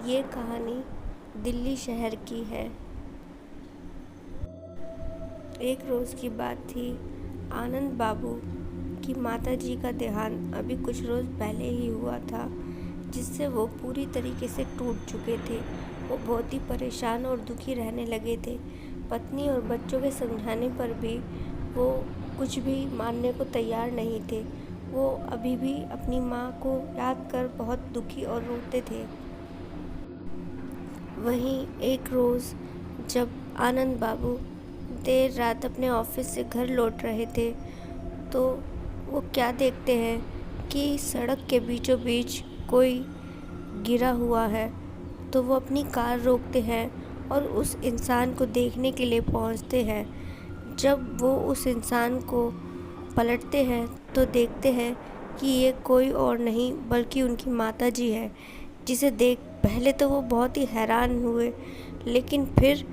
ये कहानी दिल्ली शहर की है। एक रोज़ की बात थी। आनंद बाबू की माताजी का देहांत अभी कुछ रोज़ पहले ही हुआ था, जिससे वो पूरी तरीके से टूट चुके थे। वो बहुत ही परेशान और दुखी रहने लगे थे। पत्नी और बच्चों के समझाने पर भी वो कुछ भी मानने को तैयार नहीं थे। वो अभी भी अपनी माँ को याद कर बहुत दुखी और रोते थे। वहीं एक रोज़ जब आनंद बाबू देर रात अपने ऑफिस से घर लौट रहे थे, तो वो क्या देखते हैं कि सड़क के बीचों बीच कोई गिरा हुआ है। तो वो अपनी कार रोकते हैं और उस इंसान को देखने के लिए पहुंचते हैं। जब वो उस इंसान को पलटते हैं तो देखते हैं कि ये कोई और नहीं बल्कि उनकी माताजी है, जिसे देख पहले तो वो बहुत ही हैरान हुए, लेकिन फिर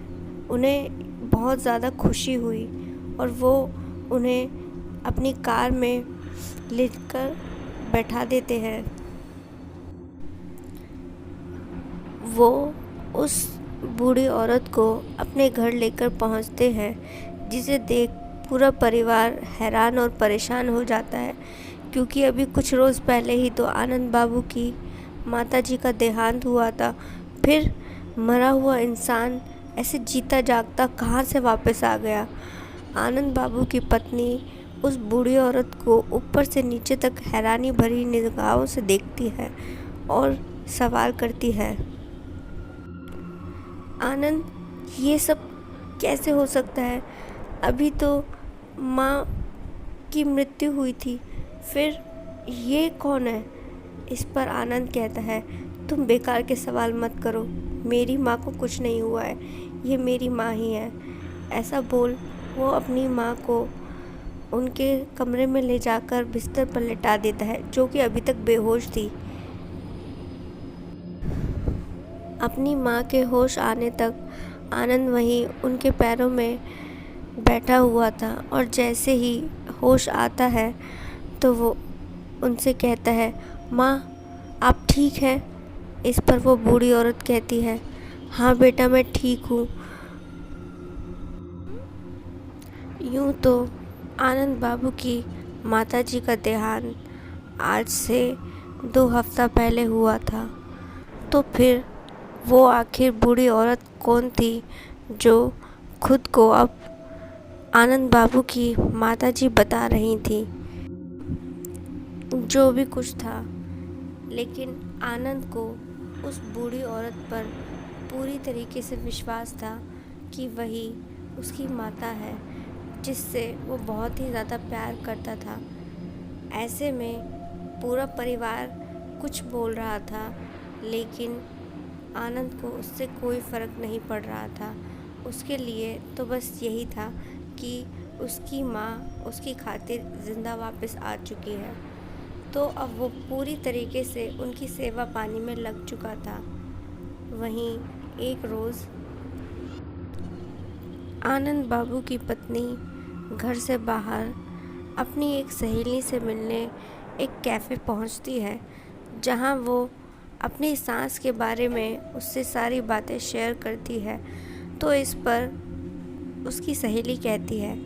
उन्हें बहुत ज़्यादा खुशी हुई और वो उन्हें अपनी कार में लेकर बैठा देते हैं। वो उस बूढ़ी औरत को अपने घर लेकर पहुंचते हैं, जिसे देख पूरा परिवार हैरान और परेशान हो जाता है, क्योंकि अभी कुछ रोज़ पहले ही तो आनंद बाबू की माताजी का देहांत हुआ था। फिर मरा हुआ इंसान ऐसे जीता जागता कहाँ से वापस आ गया। आनंद बाबू की पत्नी उस बूढ़ी औरत को ऊपर से नीचे तक हैरानी भरी निगाहों से देखती है और सवाल करती है, आनंद, ये सब कैसे हो सकता है? अभी तो माँ की मृत्यु हुई थी, फिर ये कौन है? इस पर आनंद कहता है, तुम बेकार के सवाल मत करो, मेरी माँ को कुछ नहीं हुआ है, ये मेरी माँ ही है। ऐसा बोल वो अपनी माँ को उनके कमरे में ले जाकर बिस्तर पर लेटा देता है, जो कि अभी तक बेहोश थी। अपनी माँ के होश आने तक आनंद वहीं उनके पैरों में बैठा हुआ था, और जैसे ही होश आता है तो वो उनसे कहता है, माँ, आप ठीक हैं? इस पर वो बूढ़ी औरत कहती है, हाँ बेटा, मैं ठीक हूँ। यूँ तो आनंद बाबू की माताजी का देहांत आज से 2 हफ्ता पहले हुआ था, तो फिर वो आखिर बूढ़ी औरत कौन थी जो खुद को अब आनंद बाबू की माताजी बता रही थी? जो भी कुछ था, लेकिन आनंद को उस बूढ़ी औरत पर पूरी तरीके से विश्वास था कि वही उसकी माता है, जिससे वो बहुत ही ज़्यादा प्यार करता था। ऐसे में पूरा परिवार कुछ बोल रहा था, लेकिन आनंद को उससे कोई फ़र्क नहीं पड़ रहा था। उसके लिए तो बस यही था कि उसकी माँ उसकी खातिर ज़िंदा वापस आ चुकी है, तो अब वो पूरी तरीके से उनकी सेवा पानी में लग चुका था। वहीं एक रोज़ आनंद बाबू की पत्नी घर से बाहर अपनी एक सहेली से मिलने एक कैफ़े पहुंचती है, जहां वो अपनी सांस के बारे में उससे सारी बातें शेयर करती है। तो इस पर उसकी सहेली कहती है,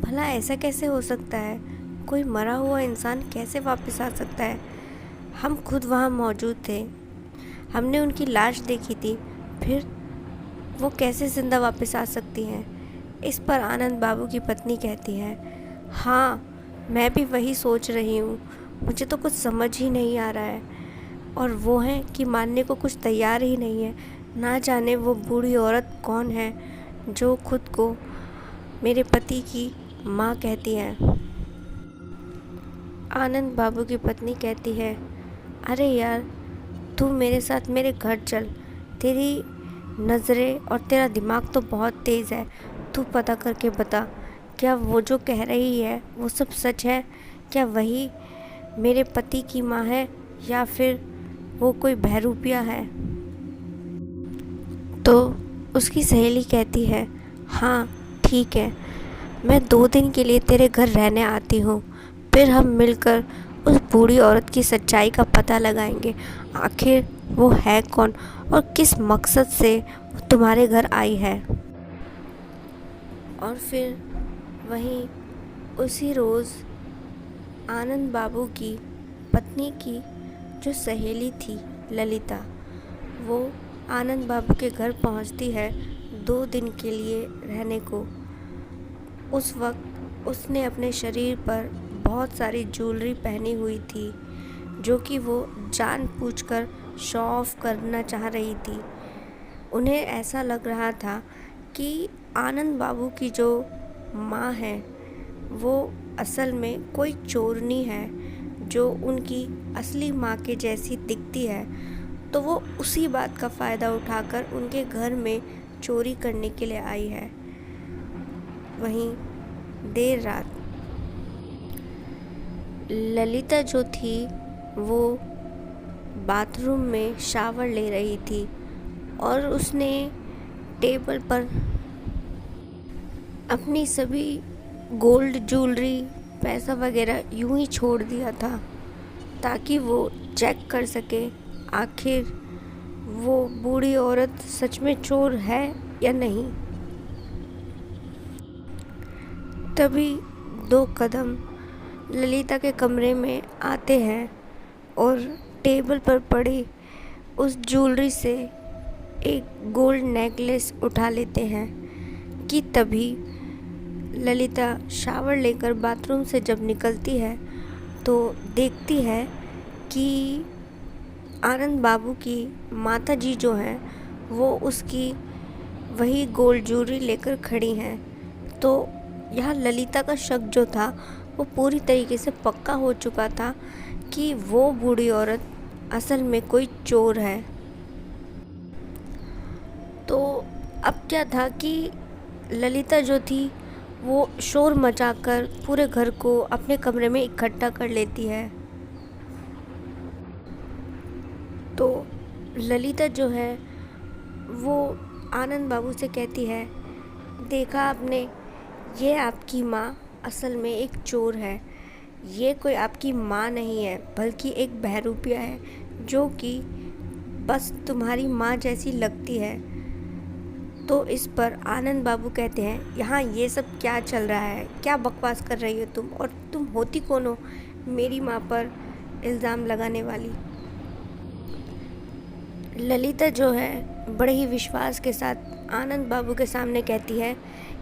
भला ऐसा कैसे हो सकता है? कोई मरा हुआ इंसान कैसे वापस आ सकता है? हम खुद वहाँ मौजूद थे, हमने उनकी लाश देखी थी, फिर वो कैसे ज़िंदा वापस आ सकती हैं? इस पर आनंद बाबू की पत्नी कहती है, हाँ, मैं भी वही सोच रही हूँ, मुझे तो कुछ समझ ही नहीं आ रहा है। और वो हैं कि मानने को कुछ तैयार ही नहीं है। ना जाने वो बूढ़ी औरत कौन है जो खुद को मेरे पति की माँ कहती है। आनंद बाबू की पत्नी कहती है, अरे यार, तू मेरे साथ मेरे घर चल, तेरी नज़रें और तेरा दिमाग तो बहुत तेज़ है। तू पता करके बता, क्या वो जो कह रही है वो सब सच है? क्या वही मेरे पति की माँ है, या फिर वो कोई बहरूपिया है? तो उसकी सहेली कहती है, हाँ ठीक है, मैं 2 दिन के लिए तेरे घर रहने आती हूँ, फिर हम मिलकर उस बूढ़ी औरत की सच्चाई का पता लगाएंगे। आखिर वो है कौन और किस मकसद से वो तुम्हारे घर आई है। और फिर वहीं उसी रोज़ आनंद बाबू की पत्नी की जो सहेली थी ललिता, वो आनंद बाबू के घर पहुंचती है 2 दिन के लिए रहने को। उस वक्त उसने अपने शरीर पर बहुत सारी ज्वेलरी पहनी हुई थी, जो कि वो जानबूझकर शो ऑफ करना चाह रही थी। उन्हें ऐसा लग रहा था कि आनंद बाबू की जो माँ है वो असल में कोई चोरनी है जो उनकी असली माँ के जैसी दिखती है, तो वो उसी बात का फ़ायदा उठाकर उनके घर में चोरी करने के लिए आई है। वहीं देर रात ललिता जो थी वो बाथरूम में शावर ले रही थी और उसने टेबल पर अपनी सभी गोल्ड ज्वेलरी, पैसा वगैरह यूं ही छोड़ दिया था ताकि वो चेक कर सके आखिर वो बूढ़ी औरत सच में चोर है या नहीं। तभी 2 कदम ललिता के कमरे में आते हैं और टेबल पर पड़ी उस ज्वेलरी से एक गोल्ड नेकलेस उठा लेते हैं कि तभी ललिता शावर लेकर बाथरूम से जब निकलती है तो देखती है कि आनंद बाबू की माता जी जो हैं वो उसकी वही गोल्ड ज्वेलरी लेकर खड़ी हैं। तो यह ललिता का शक जो था वो पूरी तरीके से पक्का हो चुका था कि वो बूढ़ी औरत असल में कोई चोर है। तो अब क्या था कि ललिता जो थी वो शोर मचाकर पूरे घर को अपने कमरे में इकट्ठा कर लेती है। तो ललिता जो है वो आनंद बाबू से कहती है, देखा आपने, ये आपकी माँ असल में एक चोर है। ये कोई आपकी माँ नहीं है बल्कि एक बहरूपिया है जो कि बस तुम्हारी माँ जैसी लगती है। तो इस पर आनंद बाबू कहते हैं, यहाँ ये सब क्या चल रहा है, क्या बकवास कर रही हो तुम, और तुम होती कौन हो मेरी माँ पर इल्ज़ाम लगाने वाली। ललिता जो है बड़े ही विश्वास के साथ आनंद बाबू के सामने कहती है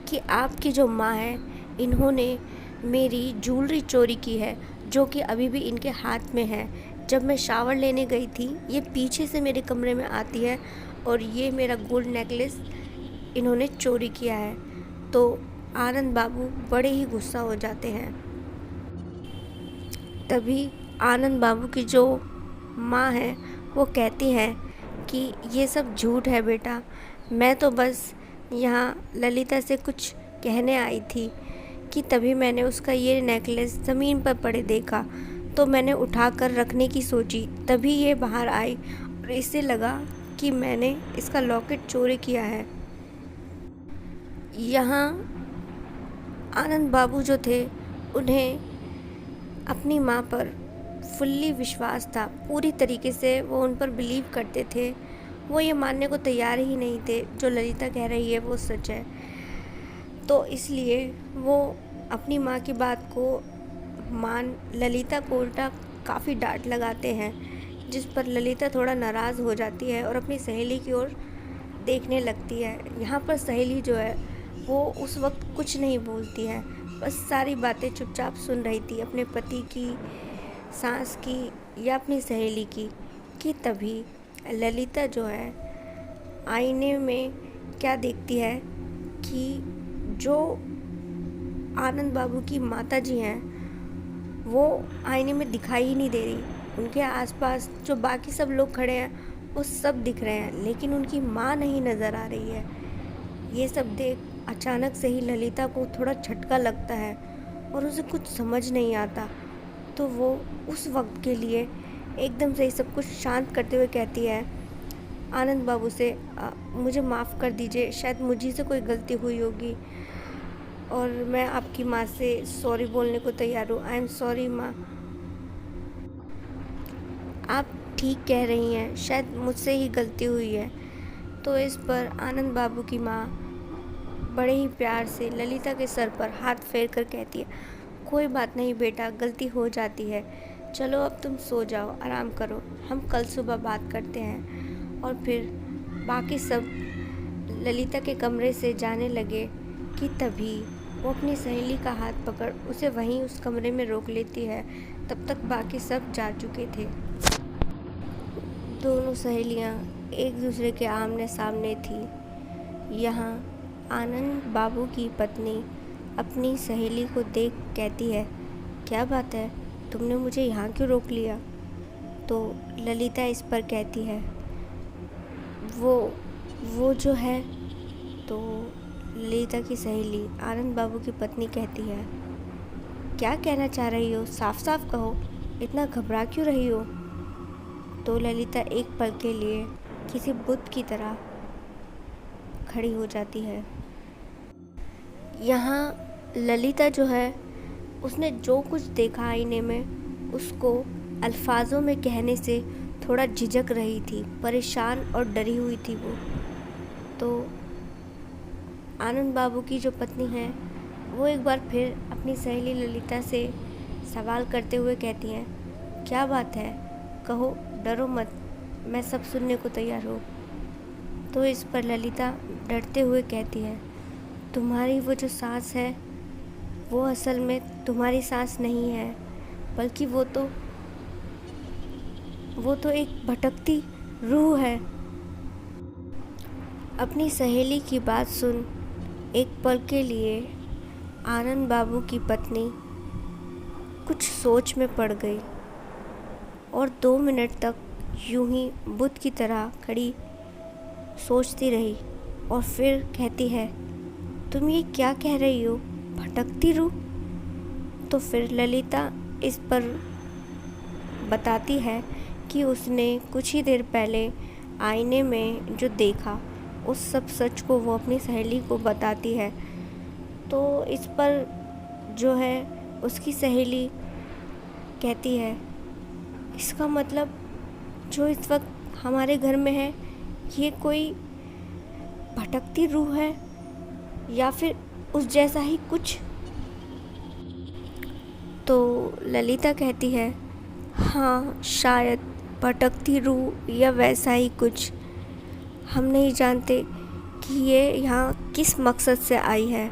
कि आपकी जो माँ है इन्होंने मेरी ज्वेलरी चोरी की है जो कि अभी भी इनके हाथ में है। जब मैं शावर लेने गई थी ये पीछे से मेरे कमरे में आती है और ये मेरा गोल्ड नेकलेस इन्होंने चोरी किया है। तो आनंद बाबू बड़े ही गुस्सा हो जाते हैं। तभी आनंद बाबू की जो माँ है वो कहती हैं कि ये सब झूठ है बेटा, मैं तो बस यहाँ ललिता से कुछ कहने आई थी कि तभी मैंने उसका ये नेकलेस ज़मीन पर पड़े देखा तो मैंने उठा कर रखने की सोची, तभी ये बाहर आई और इससे लगा कि मैंने इसका लॉकेट चोरी किया है। यहाँ आनंद बाबू जो थे उन्हें अपनी माँ पर फुल्ली विश्वास था, पूरी तरीके से वो उन पर बिलीव करते थे। वो ये मानने को तैयार ही नहीं थे जो ललिता कह रही है वो सच है। तो इसलिए वो अपनी माँ की बात को मान ललिता को उल्टा काफ़ी डांट लगाते हैं, जिस पर ललिता थोड़ा नाराज़ हो जाती है और अपनी सहेली की ओर देखने लगती है। यहाँ पर सहेली जो है वो उस वक्त कुछ नहीं बोलती है, बस सारी बातें चुपचाप सुन रही थी अपने पति की, सास की या अपनी सहेली की। कि तभी ललिता जो है आईने में क्या देखती है कि जो आनंद बाबू की माता जी हैं वो आईने में दिखाई ही नहीं दे रही। उनके आसपास जो बाकी सब लोग खड़े हैं वो सब दिख रहे हैं लेकिन उनकी माँ नहीं नज़र आ रही है। ये सब देख अचानक से ही ललिता को थोड़ा झटका लगता है और उसे कुछ समझ नहीं आता। तो वो उस वक्त के लिए एकदम से ही सब कुछ शांत करते हुए कहती है आनंद बाबू से, मुझे माफ़ कर दीजिए, शायद मुझी से कोई गलती हुई होगी और मैं आपकी माँ से सॉरी बोलने को तैयार हूँ। आई एम सॉरी माँ। आप ठीक कह रही हैं, शायद मुझसे ही गलती हुई है। तो इस पर आनंद बाबू की माँ बड़े ही प्यार से ललिता के सर पर हाथ फेर कर कहती है, कोई बात नहीं बेटा, गलती हो जाती है। चलो अब तुम सो जाओ, आराम करो, हम कल सुबह बात करते हैं। और फिर बाकी सब ललिता के कमरे से जाने लगे कि तभी वो अपनी सहेली का हाथ पकड़ उसे वहीं उस कमरे में रोक लेती है। तब तक बाकी सब जा चुके थे। दोनों सहेलियां एक दूसरे के आमने सामने थी। यहाँ आनंद बाबू की पत्नी अपनी सहेली को देख कहती है, क्या बात है, तुमने मुझे यहाँ क्यों रोक लिया? तो ललिता इस पर कहती है, वो जो है। तो ललिता की सहेली आनंद बाबू की पत्नी कहती है, क्या कहना चाह रही हो, साफ साफ कहो, इतना घबरा क्यों रही हो? तो ललिता एक पल के लिए किसी बुत की तरह खड़ी हो जाती है। यहाँ ललिता जो है, उसने जो कुछ देखा आईने में उसको अल्फाजों में कहने से थोड़ा झिझक रही थी, परेशान और डरी हुई थी वो। तो आनंद बाबू की जो पत्नी है वो एक बार फिर अपनी सहेली ललिता से सवाल करते हुए कहती हैं, क्या बात है, कहो, डरो मत, मैं सब सुनने को तैयार हूँ। तो इस पर ललिता डरते हुए कहती है, तुम्हारी वो जो सांस है वो असल में तुम्हारी सांस नहीं है, बल्कि वो तो एक भटकती रूह है। अपनी सहेली की बात सुन एक पल के लिए आनंद बाबू की पत्नी कुछ सोच में पड़ गई और 2 मिनट तक यूं ही बुत की तरह खड़ी सोचती रही और फिर कहती है, तुम ये क्या कह रही हो, भटकती रूह? तो फिर ललिता इस पर बताती है कि उसने कुछ ही देर पहले आईने में जो देखा उस सब सच को वो अपनी सहेली को बताती है। तो इस पर जो है उसकी सहेली कहती है, इसका मतलब जो इस वक्त हमारे घर में है ये कोई भटकती रूह है या फिर उस जैसा ही कुछ? तो ललिता कहती है, हाँ, शायद भटकती रूह या वैसा ही कुछ। हम नहीं जानते कि ये यहाँ किस मकसद से आई है,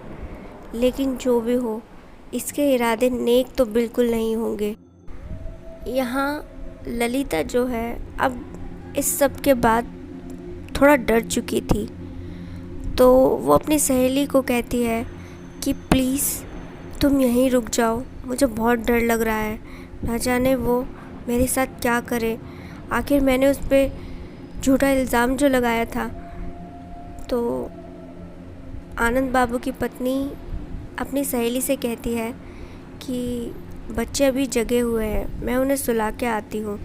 लेकिन जो भी हो इसके इरादे नेक तो बिल्कुल नहीं होंगे। यहाँ ललिता जो है अब इस सब के बाद थोड़ा डर चुकी थी। तो वो अपनी सहेली को कहती है कि प्लीज़ तुम यहीं रुक जाओ, मुझे बहुत डर लग रहा है, ना जाने वो मेरे साथ क्या करे। आखिर मैंने उस पर झूठा इल्ज़ाम जो लगाया था। तो आनंद बाबू की पत्नी अपनी सहेली से कहती है कि बच्चे अभी जगे हुए हैं, मैं उन्हें सुला के आती हूँ।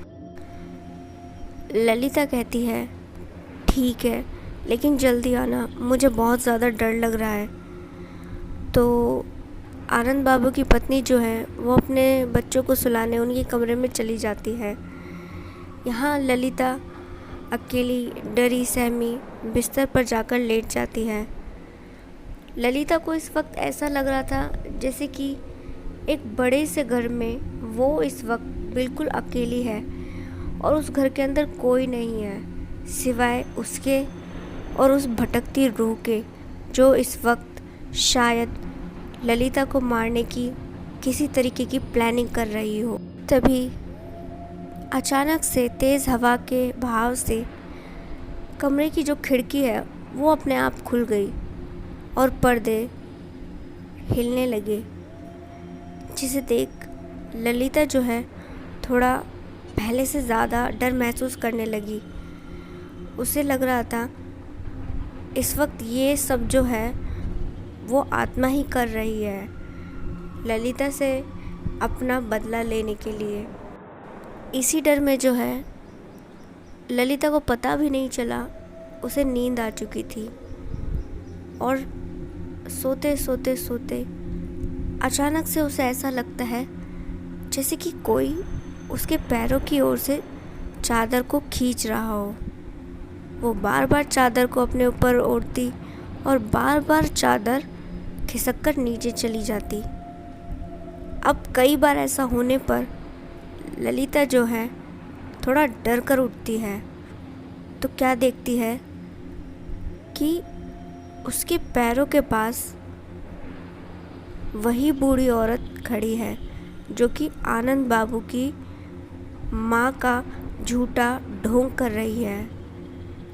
ललिता कहती है, ठीक है, लेकिन जल्दी आना, मुझे बहुत ज़्यादा डर लग रहा है। तो आनंद बाबू की पत्नी जो है वो अपने बच्चों को सुलाने उनके कमरे में चली जाती है। यहाँ ललिता अकेली डरी सहमी बिस्तर पर जाकर लेट जाती है। ललिता को इस वक्त ऐसा लग रहा था जैसे कि एक बड़े से घर में वो इस वक्त बिल्कुल अकेली है और उस घर के अंदर कोई नहीं है सिवाय उसके और उस भटकती रूह के, जो इस वक्त शायद ललिता को मारने की किसी तरीके की प्लानिंग कर रही हो। तभी अचानक से तेज़ हवा के बहाव से कमरे की जो खिड़की है वो अपने आप खुल गई और पर्दे हिलने लगे, जिसे देख ललिता जो है थोड़ा पहले से ज़्यादा डर महसूस करने लगी। उसे लग रहा था इस वक्त ये सब जो है वो आत्मा ही कर रही है ललिता से अपना बदला लेने के लिए। इसी डर में जो है ललिता को पता भी नहीं चला, उसे नींद आ चुकी थी और सोते सोते सोते अचानक से उसे ऐसा लगता है जैसे कि कोई उसके पैरों की ओर से चादर को खींच रहा हो। वो बार बार चादर को अपने ऊपर ओढ़ती और बार बार चादर खिसक कर नीचे चली जाती। अब कई बार ऐसा होने पर ललिता जो है थोड़ा डर कर उठती है, तो क्या देखती है कि उसके पैरों के पास वही बूढ़ी औरत खड़ी है जो कि आनंद बाबू की माँ का झूठा ढोंग कर रही है,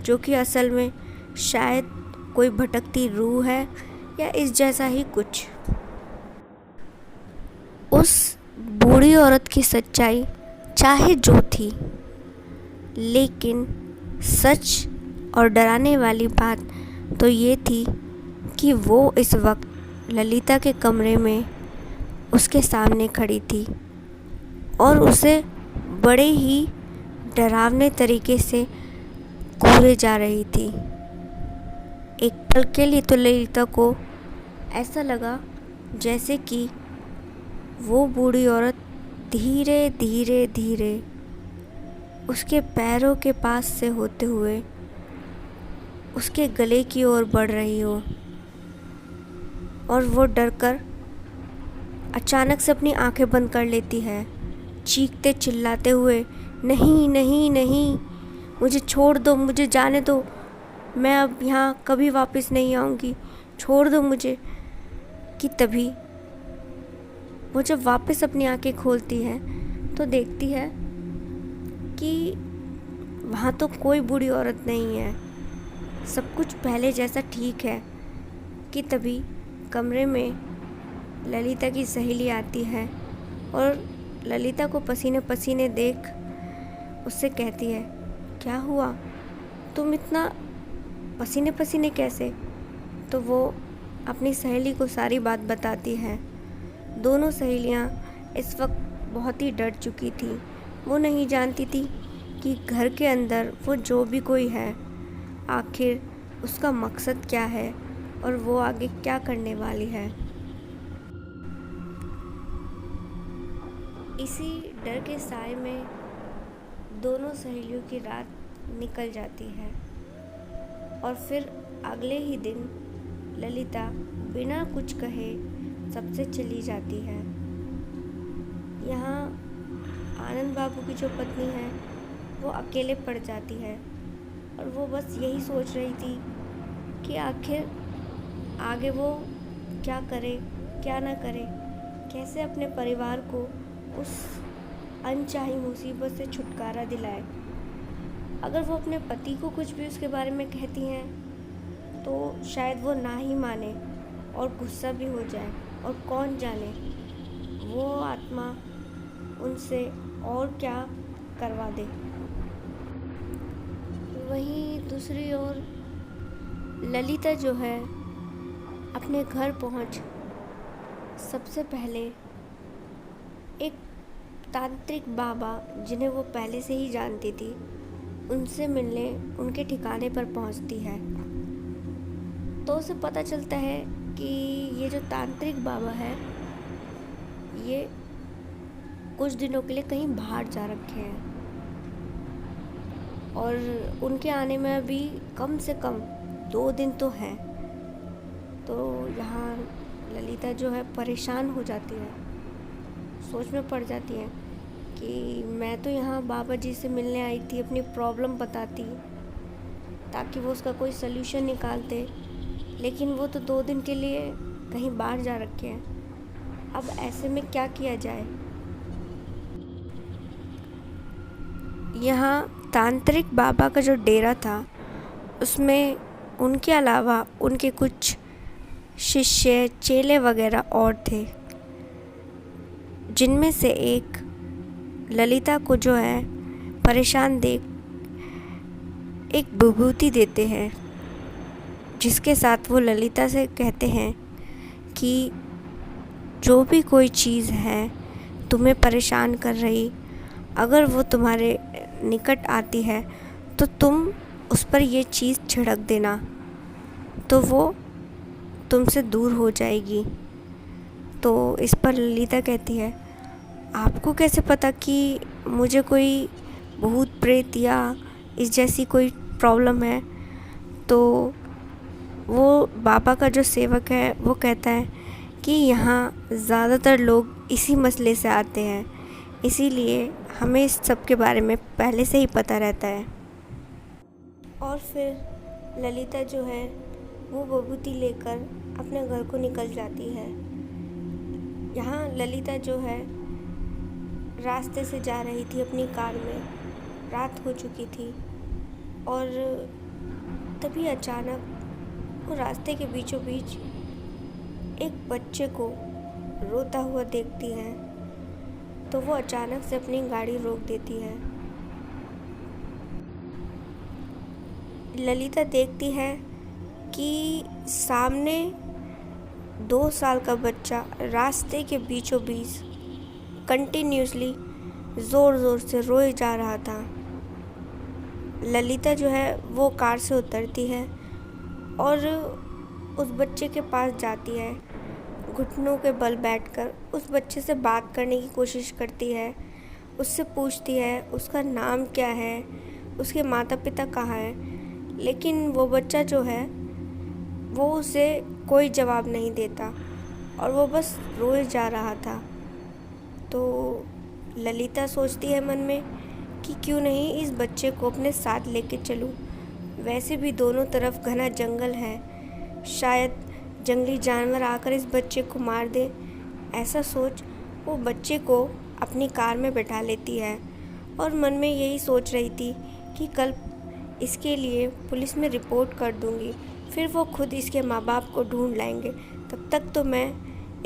जो कि असल में शायद कोई भटकती रूह है या इस जैसा ही कुछ। उस बूढ़ी औरत की सच्चाई चाहे जो थी, लेकिन सच और डराने वाली बात तो ये थी कि वो इस वक्त ललिता के कमरे में उसके सामने खड़ी थी और उसे बड़े ही डरावने तरीके से घूरे जा रही थी। एक पल के लिए तो ललिता को ऐसा लगा जैसे कि वो बूढ़ी औरत धीरे धीरे धीरे उसके पैरों के पास से होते हुए उसके गले की ओर बढ़ रही हो, और वो डरकर अचानक से अपनी आंखें बंद कर लेती है, चीखते चिल्लाते हुए, नहीं नहीं नहीं, मुझे छोड़ दो, मुझे जाने दो, मैं अब यहाँ कभी वापस नहीं आऊँगी, छोड़ दो मुझे। कि तभी वो जब वापस अपनी आंखें खोलती है तो देखती है कि वहाँ तो कोई बूढ़ी औरत नहीं है, सब कुछ पहले जैसा ठीक है। कि तभी कमरे में ललिता की सहेली आती है और ललिता को पसीने पसीने देख उससे कहती है, क्या हुआ, तुम इतना पसीने पसीने कैसे? तो वो अपनी सहेली को सारी बात बताती है। दोनों सहेलियां इस वक्त बहुत ही डर चुकी थी। वो नहीं जानती थी कि घर के अंदर वो जो भी कोई है आखिर उसका मकसद क्या है और वो आगे क्या करने वाली है। इसी डर के साए में दोनों सहेलियों की रात निकल जाती है और फिर अगले ही दिन ललिता बिना कुछ कहे सबसे चली जाती है। यहाँ आनंद बाबू की जो पत्नी है वो अकेले पड़ जाती है और वो बस यही सोच रही थी कि आखिर आगे वो क्या करे क्या ना करे, कैसे अपने परिवार को उस अनचाही मुसीबत से छुटकारा दिलाए। अगर वो अपने पति को कुछ भी उसके बारे में कहती हैं तो शायद वो ना ही माने और गुस्सा भी हो जाए, और कौन जाने वो आत्मा उनसे और क्या करवा दे। वहीं दूसरी ओर ललिता जो है अपने घर पहुंच सबसे पहले एक तांत्रिक बाबा जिन्हें वो पहले से ही जानती थी उनसे मिलने उनके ठिकाने पर पहुंचती है। तो उसे पता चलता है कि ये जो तांत्रिक बाबा है ये कुछ दिनों के लिए कहीं बाहर जा रखे हैं और उनके आने में अभी कम से कम 2 दिन तो हैं। तो यहाँ ललिता जो है परेशान हो जाती है, सोच में पड़ जाती है कि मैं तो यहाँ बाबा जी से मिलने आई थी, अपनी प्रॉब्लम बताती ताकि वो उसका कोई सल्यूशन निकालते, लेकिन वो तो 2 दिन के लिए कहीं बाहर जा रखे हैं। अब ऐसे में क्या किया जाए। यहाँ तांत्रिक बाबा का जो डेरा था उसमें उनके अलावा उनके कुछ शिष्य चेले वगैरह और थे, जिनमें से एक ललिता को जो है परेशान देख एक विभूति देते हैं, जिसके साथ वो ललिता से कहते हैं कि जो भी कोई चीज़ है तुम्हें परेशान कर रही, अगर वो तुम्हारे निकट आती है तो तुम उस पर ये चीज़ छिड़क देना, तो वो तुमसे दूर हो जाएगी। तो इस पर ललिता कहती है, आपको कैसे पता कि मुझे कोई भूत प्रेत या इस जैसी कोई प्रॉब्लम है, तो वो बाबा का जो सेवक है वो कहता है कि यहाँ ज़्यादातर लोग इसी मसले से आते हैं, इसीलिए हमें इस सब के बारे में पहले से ही पता रहता है। और फिर ललिता जो है वो विभूति लेकर अपने घर को निकल जाती है। यहाँ ललिता जो है रास्ते से जा रही थी अपनी कार में, रात हो चुकी थी, और तभी अचानक वो रास्ते के बीचों बीच एक बच्चे को रोता हुआ देखती है। तो वो अचानक से अपनी गाड़ी रोक देती है। ललिता देखती है कि सामने 2 साल का बच्चा रास्ते के बीचों बीच कंटिन्यूसली ज़ोर ज़ोर से रोए जा रहा था। ललिता जो है वो कार से उतरती है और उस बच्चे के पास जाती है, घुटनों के बल बैठकर उस बच्चे से बात करने की कोशिश करती है, उससे पूछती है उसका नाम क्या है, उसके माता पिता कहाँ हैं, लेकिन वो बच्चा जो है वो उसे कोई जवाब नहीं देता और वो बस रोए जा रहा था। तो ललिता सोचती है मन में कि क्यों नहीं इस बच्चे को अपने साथ लेके चलूं, वैसे भी दोनों तरफ घना जंगल है, शायद जंगली जानवर आकर इस बच्चे को मार दे। ऐसा सोच वो बच्चे को अपनी कार में बैठा लेती है और मन में यही सोच रही थी कि कल इसके लिए पुलिस में रिपोर्ट कर दूंगी, फिर वो खुद इसके माँ बाप को ढूंढ लाएंगे, तब तक तो मैं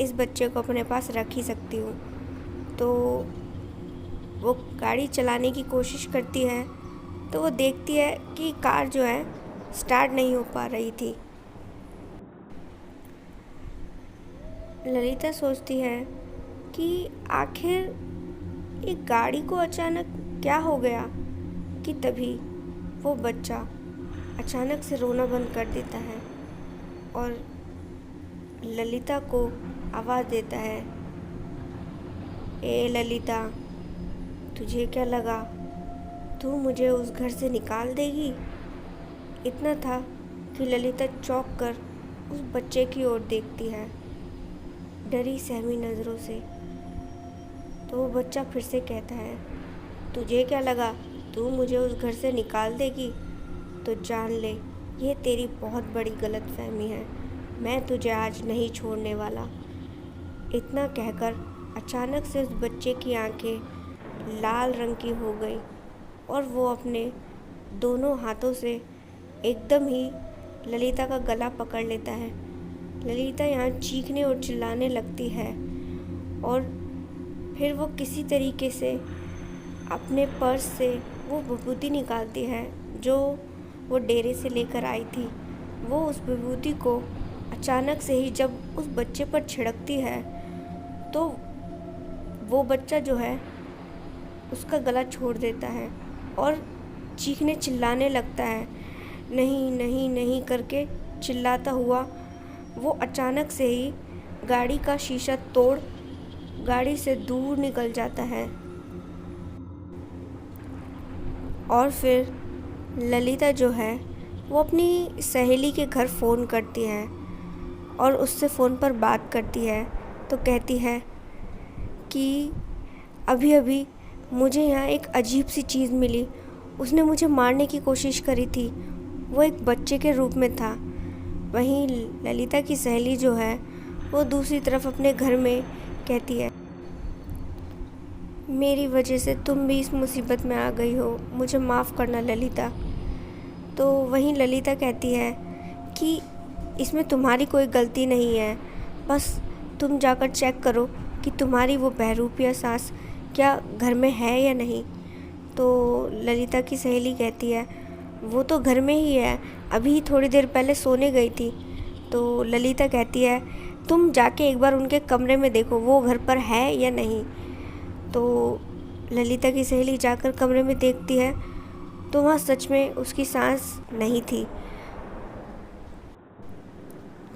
इस बच्चे को अपने पास रख ही सकती हूँ। तो वो गाड़ी चलाने की कोशिश करती है तो वो देखती है कि कार जो है स्टार्ट नहीं हो पा रही थी। ललिता सोचती है कि आखिर एक गाड़ी को अचानक क्या हो गया कि तभी वो बच्चा अचानक से रोना बंद कर देता है और ललिता को आवाज़ देता है, ए ललिता, तुझे क्या लगा तू मुझे उस घर से निकाल देगी? इतना था कि ललिता चौंक कर उस बच्चे की ओर देखती है डरी सहमी नज़रों से। तो वो बच्चा फिर से कहता है, तुझे क्या लगा तू मुझे उस घर से निकाल देगी? तो जान ले ये तेरी बहुत बड़ी गलतफहमी है, मैं तुझे आज नहीं छोड़ने वाला। इतना कहकर अचानक से उस बच्चे की आंखें लाल रंग की हो गई और वो अपने दोनों हाथों से एकदम ही ललिता का गला पकड़ लेता है। ललिता यहाँ चीखने और चिल्लाने लगती है और फिर वो किसी तरीके से अपने पर्स से वो विभूति निकालती है जो वो डेरे से लेकर आई थी। वो उस विभूति को अचानक से ही जब उस बच्चे पर छिड़कती है तो वो बच्चा जो है उसका गला छोड़ देता है और चीखने चिल्लाने लगता है, नहीं नहीं नहीं करके चिल्लाता हुआ वो अचानक से ही गाड़ी का शीशा तोड़ गाड़ी से दूर निकल जाता है। और फिर ललिता जो है वो अपनी सहेली के घर फ़ोन करती है और उससे फ़ोन पर बात करती है। तो कहती है कि अभी अभी मुझे यहाँ एक अजीब सी चीज़ मिली, उसने मुझे मारने की कोशिश करी थी, वो एक बच्चे के रूप में था। वहीं ललिता की सहेली जो है वो दूसरी तरफ अपने घर में कहती है, मेरी वजह से तुम भी इस मुसीबत में आ गई हो, मुझे माफ़ करना ललिता। तो वहीं ललिता कहती है कि इसमें तुम्हारी कोई गलती नहीं है, बस तुम जाकर चेक करो कि तुम्हारी वो बहरूपिया सास क्या घर में है या नहीं। तो ललिता की सहेली कहती है, वो तो घर में ही है, अभी थोड़ी देर पहले सोने गई थी। तो ललिता कहती है, तुम जाके एक बार उनके कमरे में देखो वो घर पर है या नहीं। तो ललिता की सहेली जाकर कमरे में देखती है तो वहाँ सच में उसकी सांस नहीं थी।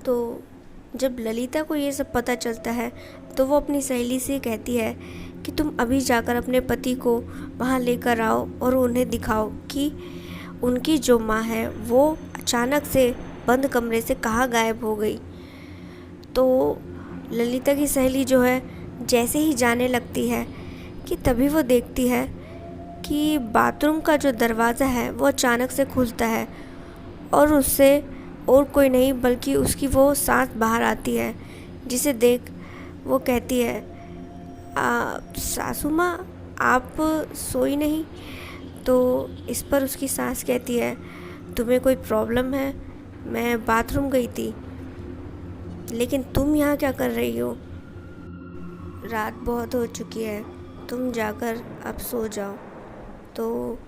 तो जब ललिता को ये सब पता चलता है तो वो अपनी सहेली से कहती है कि तुम अभी जाकर अपने पति को वहाँ लेकर आओ और उन्हें दिखाओ कि उनकी जो माँ है वो अचानक से बंद कमरे से कहाँ गायब हो गई। तो ललिता की सहेली जो है जैसे ही जाने लगती है कि तभी वो देखती है कि बाथरूम का जो दरवाज़ा है वो अचानक से खुलता है और उससे और कोई नहीं बल्कि उसकी वो सास बाहर आती है, जिसे देख वो कहती है, सासू माँ आप सोई नहीं? तो इस पर उसकी सास कहती है, तुम्हें कोई प्रॉब्लम है? मैं बाथरूम गई थी, लेकिन तुम यहाँ क्या कर रही हो? रात बहुत हो चुकी है, तुम जाकर अब सो जाओ। तो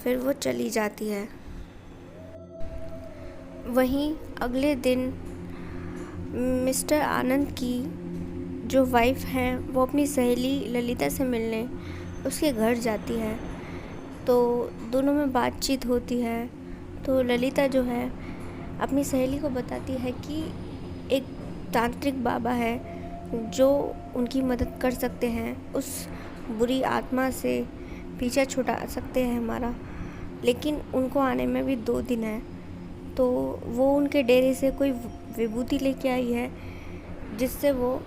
फिर वो चली जाती है। वहीं अगले दिन मिस्टर आनंद की जो वाइफ है वो अपनी सहेली ललिता से मिलने उसके घर जाती है। तो दोनों में बातचीत होती है। तो ललिता जो है अपनी सहेली को बताती है कि एक तांत्रिक बाबा है जो उनकी मदद कर सकते हैं, उस बुरी आत्मा से पीछा छुड़ा सकते हैं हमारा, लेकिन उनको आने में भी 2 दिन है। तो वो उनके डेरे से कोई विभूति लेके आई है, जिससे वो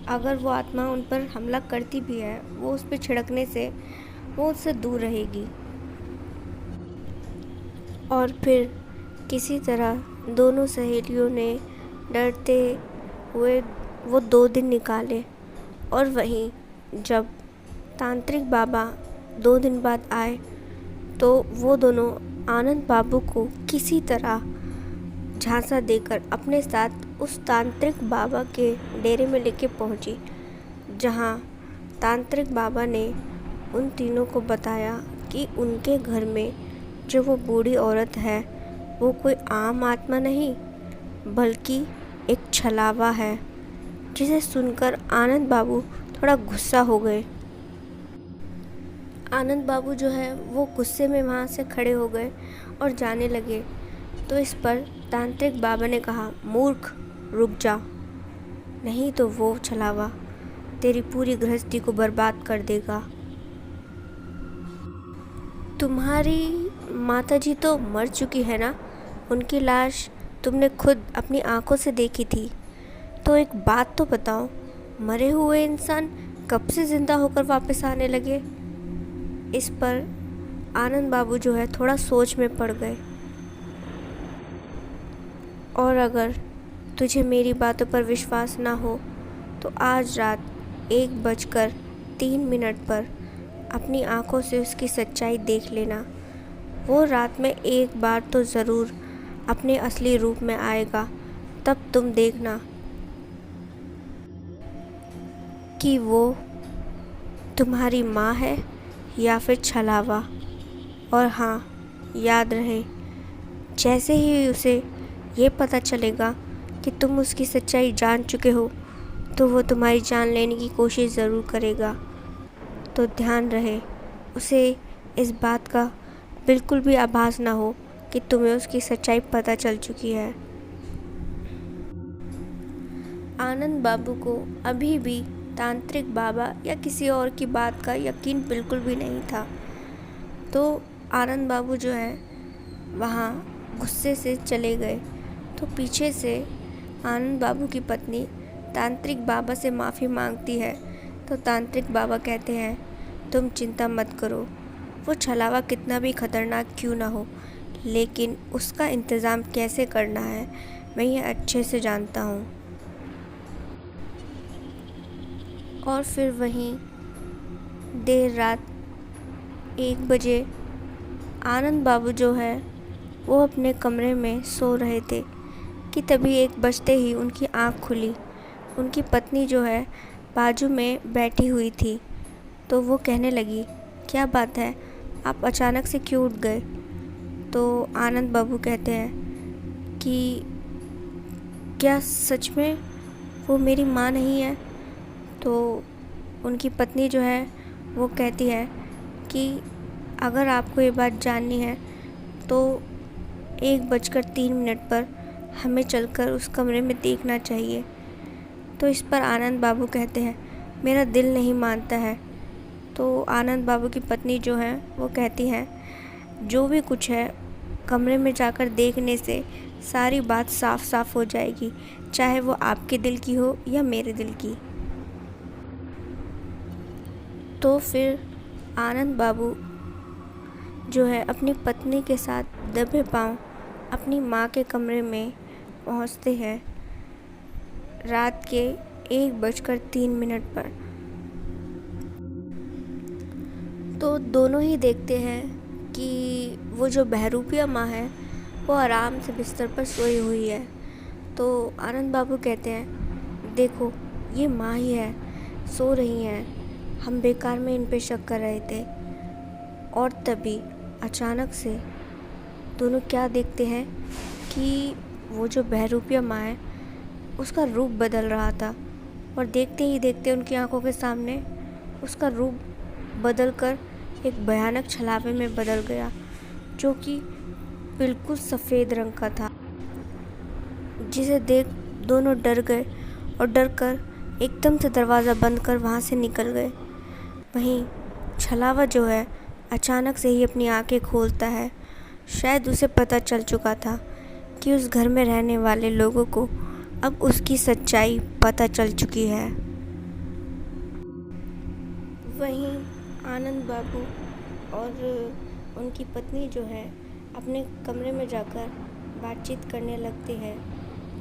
अगर वो आत्मा उन पर हमला करती भी है वो उस पर छिड़कने से वो उससे दूर रहेगी। और फिर किसी तरह दोनों सहेलियों ने डरते हुए वो 2 दिन निकाले। और वहीं जब तांत्रिक बाबा 2 दिन बाद आए तो वो दोनों आनंद बाबू को किसी तरह झांसा देकर अपने साथ उस तांत्रिक बाबा के डेरे में लेके पहुंची, जहां तांत्रिक बाबा ने उन तीनों को बताया कि उनके घर में जो वो बूढ़ी औरत है वो कोई आम आत्मा नहीं बल्कि एक छलावा है। जिसे सुनकर आनंद बाबू थोड़ा गुस्सा हो गए। आनंद बाबू जो है वो गुस्से में वहाँ से खड़े हो गए और जाने लगे। तो इस पर तांत्रिक बाबा ने कहा, मूर्ख रुक जा, नहीं तो वो छलावा तेरी पूरी गृहस्थी को बर्बाद कर देगा। तुम्हारी माताजी तो मर चुकी है ना, उनकी लाश तुमने खुद अपनी आंखों से देखी थी। तो एक बात तो बताओ, मरे हुए इंसान कब से ज़िंदा होकर वापस आने लगे? इस पर आनंद बाबू जो है थोड़ा सोच में पड़ गए। और अगर तुझे मेरी बातों पर विश्वास ना हो तो आज रात 1:03 पर अपनी आंखों से उसकी सच्चाई देख लेना। वो रात में एक बार तो ज़रूर अपने असली रूप में आएगा, तब तुम देखना कि वो तुम्हारी माँ है या फिर छलावा। और हाँ, याद रहे, जैसे ही उसे ये पता चलेगा कि तुम उसकी सच्चाई जान चुके हो तो वो तुम्हारी जान लेने की कोशिश ज़रूर करेगा। तो ध्यान रहे, उसे इस बात का बिल्कुल भी आभास ना हो कि तुम्हें उसकी सच्चाई पता चल चुकी है। आनंद बाबू को अभी भी तांत्रिक बाबा या किसी और की बात का यकीन बिल्कुल भी नहीं था। तो आनंद बाबू जो है वहाँ गुस्से से चले गए। तो पीछे से आनंद बाबू की पत्नी तांत्रिक बाबा से माफ़ी मांगती है। तो तांत्रिक बाबा कहते हैं, तुम चिंता मत करो, वो छलावा कितना भी खतरनाक क्यों ना हो, लेकिन उसका इंतज़ाम कैसे करना है मैं ये अच्छे से जानता हूँ। और फिर वहीं देर रात 1 बजे आनंद बाबू जो है वो अपने कमरे में सो रहे थे कि तभी 1 बजते ही उनकी आँख खुली। उनकी पत्नी जो है बाजू में बैठी हुई थी। तो वो कहने लगी, क्या बात है, आप अचानक से क्यों उठ गए? तो आनंद बाबू कहते हैं कि क्या सच में वो मेरी माँ नहीं है? तो उनकी पत्नी जो है वो कहती है कि अगर आपको ये बात जाननी है तो 1:03 पर हमें चलकर उस कमरे में देखना चाहिए। तो इस पर आनंद बाबू कहते हैं, मेरा दिल नहीं मानता है। तो आनंद बाबू की पत्नी जो है वो कहती है, जो भी कुछ है कमरे में जाकर देखने से सारी बात साफ साफ हो जाएगी, चाहे वो आपके दिल की हो या मेरे दिल की। तो फिर आनंद बाबू जो है अपनी पत्नी के साथ दबे पांव अपनी माँ के कमरे में पहुँचते हैं रात के 1:03 पर। तो दोनों ही देखते हैं कि वो जो बहरूपिया माँ है वो आराम से बिस्तर पर सोई हुई है। तो आनंद बाबू कहते हैं, देखो ये माँ ही है, सो रही हैं, हम बेकार में इन पे शक कर रहे थे। और तभी अचानक से दोनों क्या देखते हैं कि वो जो बहरूपिया माँ है उसका रूप बदल रहा था, और देखते ही देखते उनकी आंखों के सामने उसका रूप बदलकर एक भयानक छलावे में बदल गया, जो कि बिल्कुल सफ़ेद रंग का था, जिसे देख दोनों डर गए और डर कर एकदम से दरवाज़ा बंद कर वहाँ से निकल गए। वहीं छलावा जो है अचानक से ही अपनी आंखें खोलता है। शायद उसे पता चल चुका था कि उस घर में रहने वाले लोगों को अब उसकी सच्चाई पता चल चुकी है। वहीं आनंद बाबू और उनकी पत्नी जो है अपने कमरे में जाकर बातचीत करने लगते हैं।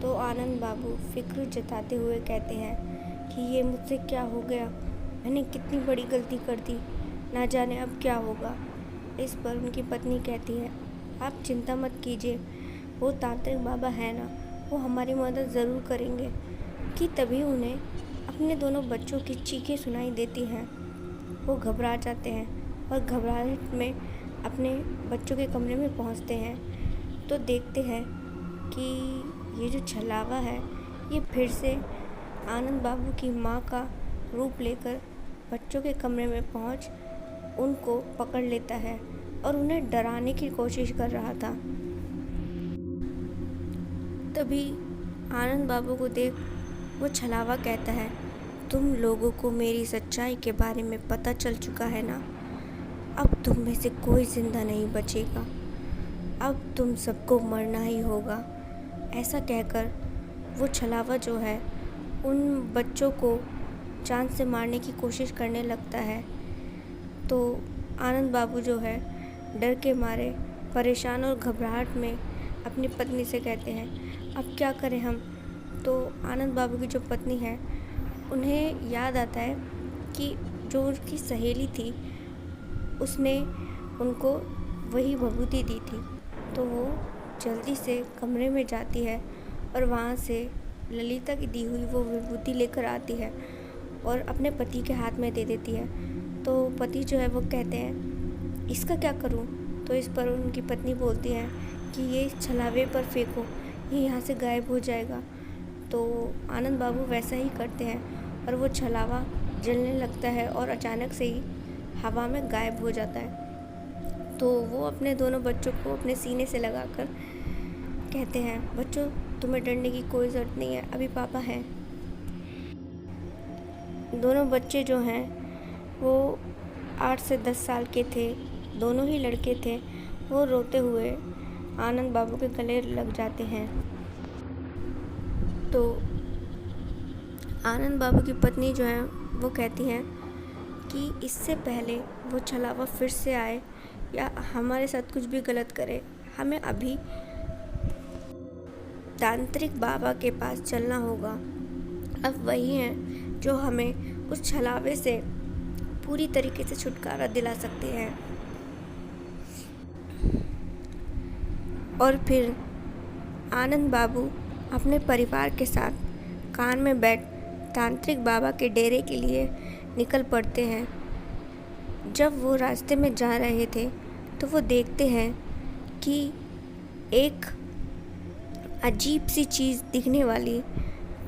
तो आनंद बाबू फिक्र जताते हुए कहते हैं कि ये मुझसे क्या हो गया, मैंने कितनी बड़ी गलती कर दी, ना जाने अब क्या होगा। इस पर उनकी पत्नी कहती है, आप चिंता मत कीजिए, वो तांत्रिक बाबा है ना, वो हमारी मदद ज़रूर करेंगे। कि तभी उन्हें अपने दोनों बच्चों की चीखें सुनाई देती हैं। वो घबरा जाते हैं और घबराहट में अपने बच्चों के कमरे में पहुंचते हैं। तो देखते हैं कि ये जो छलावा है ये फिर से आनंद बाबू की माँ का रूप लेकर बच्चों के कमरे में पहुंच उनको पकड़ लेता है और उन्हें डराने की कोशिश कर रहा था। तभी आनंद बाबू को देख वो छलावा कहता है, तुम लोगों को मेरी सच्चाई के बारे में पता चल चुका है ना, अब तुम में से कोई ज़िंदा नहीं बचेगा, अब तुम सबको मरना ही होगा। ऐसा कहकर वो छलावा जो है उन बच्चों को जान से मारने की कोशिश करने लगता है। तो आनंद बाबू जो है डर के मारे परेशान और घबराहट में अपनी पत्नी से कहते हैं, अब क्या करें हम। तो आनंद बाबू की जो पत्नी है उन्हें याद आता है कि जो उनकी सहेली थी उसने उनको वही विभूति दी थी। तो वो जल्दी से कमरे में जाती है और वहाँ से ललिता की दी हुई वो विभूति लेकर आती है और अपने पति के हाथ में दे देती है। तो पति जो है वो कहते हैं, इसका क्या करूँ। तो इस पर उनकी पत्नी बोलती है कि ये छलावे पर फेंको, ये यहाँ से गायब हो जाएगा। तो आनंद बाबू वैसा ही करते हैं और वो छलावा जलने लगता है और अचानक से ही हवा में गायब हो जाता है। तो वो अपने दोनों बच्चों को अपने सीने से लगाकर कहते हैं, बच्चों तुम्हें डरने की कोई ज़रूरत नहीं है, अभी पापा हैं। दोनों बच्चे जो हैं वो 8 से 10 साल के थे, दोनों ही लड़के थे। वो रोते हुए आनंद बाबू के गले लग जाते हैं। तो आनंद बाबू की पत्नी जो है वो कहती हैं कि इससे पहले वो छलावा फिर से आए या हमारे साथ कुछ भी गलत करे, हमें अभी तांत्रिक बाबा के पास चलना होगा। अब वही हैं जो हमें उस छलावे से पूरी तरीके से छुटकारा दिला सकते हैं। और फिर आनंद बाबू अपने परिवार के साथ कार में बैठ तांत्रिक बाबा के डेरे के लिए निकल पड़ते हैं। जब वो रास्ते में जा रहे थे तो वो देखते हैं कि एक अजीब सी चीज़ दिखने वाली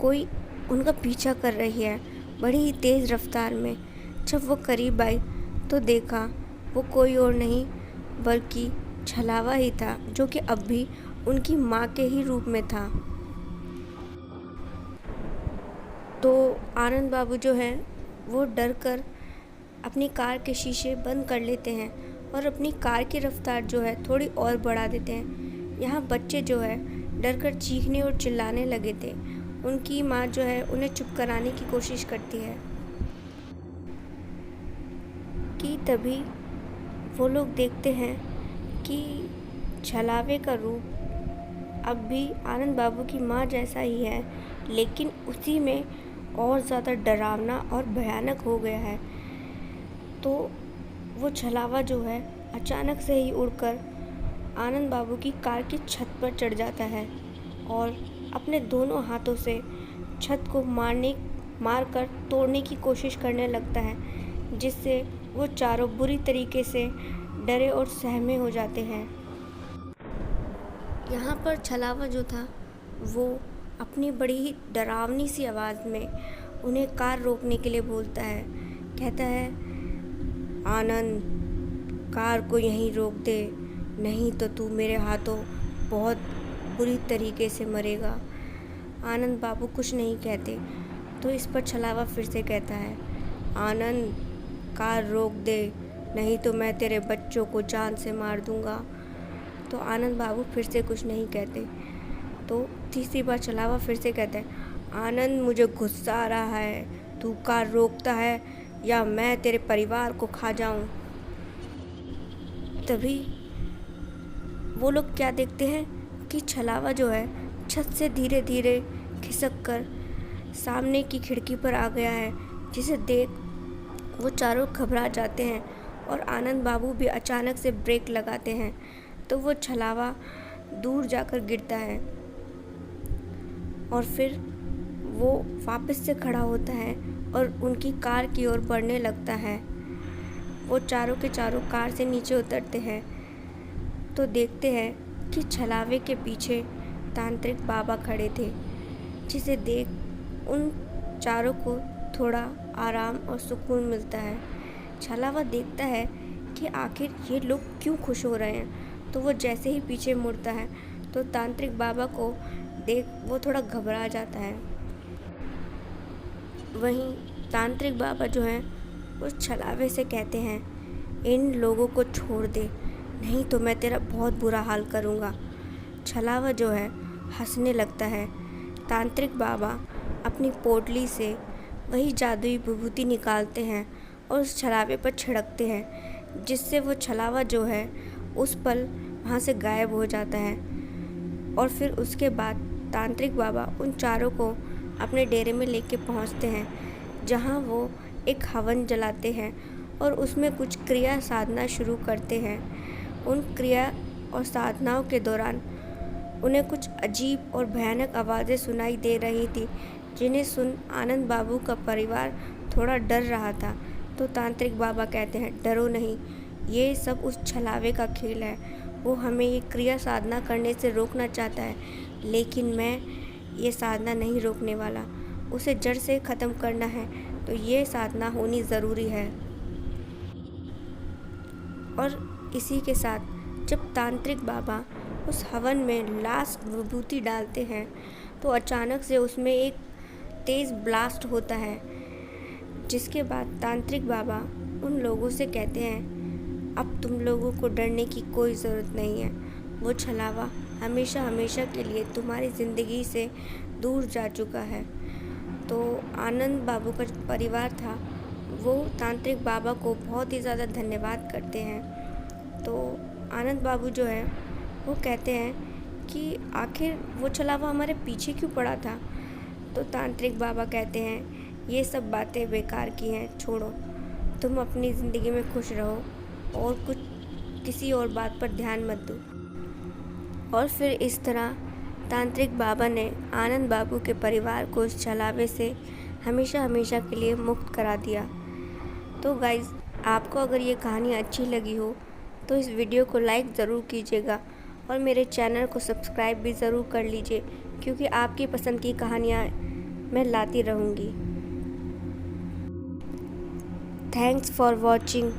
कोई उनका पीछा कर रही है बड़ी ही तेज़ रफ्तार में। जब वो करीब आई तो देखा वो कोई और नहीं बल्कि छलावा ही था, जो कि अब भी उनकी माँ के ही रूप में था। तो आनंद बाबू जो हैं वो डर कर अपनी कार के शीशे बंद कर लेते हैं और अपनी कार की रफ्तार जो है थोड़ी और बढ़ा देते हैं। यहाँ बच्चे जो है डर कर चीखने और चिल्लाने लगे थे। उनकी माँ जो है उन्हें चुप कराने की कोशिश करती है कि तभी वो लोग देखते हैं कि छलावे का रूप अब भी आनंद बाबू की माँ जैसा ही है, लेकिन उसी में और ज़्यादा डरावना और भयानक हो गया है। तो वो छलावा जो है अचानक से ही उड़कर आनंद बाबू की कार की छत पर चढ़ जाता है और अपने दोनों हाथों से छत को मारकर तोड़ने की कोशिश करने लगता है, जिससे वो चारों बुरी तरीके से डरे और सहमे हो जाते हैं। यहाँ पर छलावा जो था वो अपनी बड़ी ही डरावनी सी आवाज़ में उन्हें कार रोकने के लिए बोलता है। कहता है, आनंद, कार को यहीं रोक दे, नहीं तो तू मेरे हाथों बहुत बुरी तरीके से मरेगा। आनंद बाबू कुछ नहीं कहते, तो इस पर छलावा फिर से कहता है, आनंद, कार रोक दे, नहीं तो मैं तेरे बच्चों को जान से मार दूंगा। तो आनंद बाबू फिर से कुछ नहीं कहते। तो तीसरी बार छलावा फिर से कहता है, आनंद, मुझे गुस्सा आ रहा है, तू कार रोकता है या मैं तेरे परिवार को खा जाऊं। तभी वो लोग क्या देखते हैं कि छलावा जो है छत से धीरे धीरे खिसक कर सामने की खिड़की पर आ गया है, जिसे देख वो चारों घबरा जाते हैं और आनंद बाबू भी अचानक से ब्रेक लगाते हैं। तो वो छलावा दूर जाकर गिरता है और फिर वो वापस से खड़ा होता है और उनकी कार की ओर बढ़ने लगता है। वो चारों के चारों कार से नीचे उतरते हैं तो देखते हैं कि छलावे के पीछे तांत्रिक बाबा खड़े थे, जिसे देख उन चारों को थोड़ा आराम और सुकून मिलता है। छलावा देखता है कि आखिर ये लोग क्यों खुश हो रहे हैं। तो वो जैसे ही पीछे मुड़ता है तो तांत्रिक बाबा को देख वो थोड़ा घबरा जाता है। वहीं तांत्रिक बाबा जो हैं उस छलावे से कहते हैं, इन लोगों को छोड़ दे, नहीं तो मैं तेरा बहुत बुरा हाल करूँगा। छलावा जो है हंसने लगता है। तांत्रिक बाबा अपनी पोटली से वही जादुई विभूति निकालते हैं और उस छलावे पर छिड़कते हैं, जिससे वो छलावा जो है उस पल वहाँ से गायब हो जाता है। और फिर उसके बाद तांत्रिक बाबा उन चारों को अपने डेरे में लेके पहुँचते हैं, जहाँ वो एक हवन जलाते हैं और उसमें कुछ क्रिया साधना शुरू करते हैं। उन क्रिया और साधनाओं के दौरान उन्हें कुछ अजीब और भयानक आवाज़ें सुनाई दे रही थी, जिन्हें सुन आनंद बाबू का परिवार थोड़ा डर रहा था। तो तांत्रिक बाबा कहते हैं, डरो नहीं, ये सब उस छलावे का खेल है। वो हमें ये क्रिया साधना करने से रोकना चाहता है, लेकिन मैं ये साधना नहीं रोकने वाला। उसे जड़ से ख़त्म करना है तो ये साधना होनी ज़रूरी है। और इसी के साथ जब तांत्रिक बाबा उस हवन में लास्ट विभूति डालते हैं तो अचानक से उसमें एक तेज़ ब्लास्ट होता है, जिसके बाद तांत्रिक बाबा उन लोगों से कहते हैं, अब तुम लोगों को डरने की कोई ज़रूरत नहीं है। वो छलावा हमेशा हमेशा के लिए तुम्हारी ज़िंदगी से दूर जा चुका है। तो आनंद बाबू का जो परिवार था वो तांत्रिक बाबा को बहुत ही ज़्यादा धन्यवाद करते हैं। तो आनंद बाबू जो है वो कहते हैं कि आखिर वो छलावा हमारे पीछे क्यों पड़ा था। तो तांत्रिक बाबा कहते हैं, ये सब बातें बेकार की हैं, छोड़ो, तुम अपनी ज़िंदगी में खुश रहो और किसी और बात पर ध्यान मत दो। और फिर इस तरह तांत्रिक बाबा ने आनंद बाबू के परिवार को इस छलावे से हमेशा हमेशा के लिए मुक्त करा दिया। तो गाइज़, आपको अगर ये कहानी अच्छी लगी हो तो इस वीडियो को लाइक ज़रूर कीजिएगा और मेरे चैनल को सब्सक्राइब भी ज़रूर कर लीजिए, क्योंकि आपकी पसंद की कहानियाँ मैं लाती रहूँगी। Thanks for watching.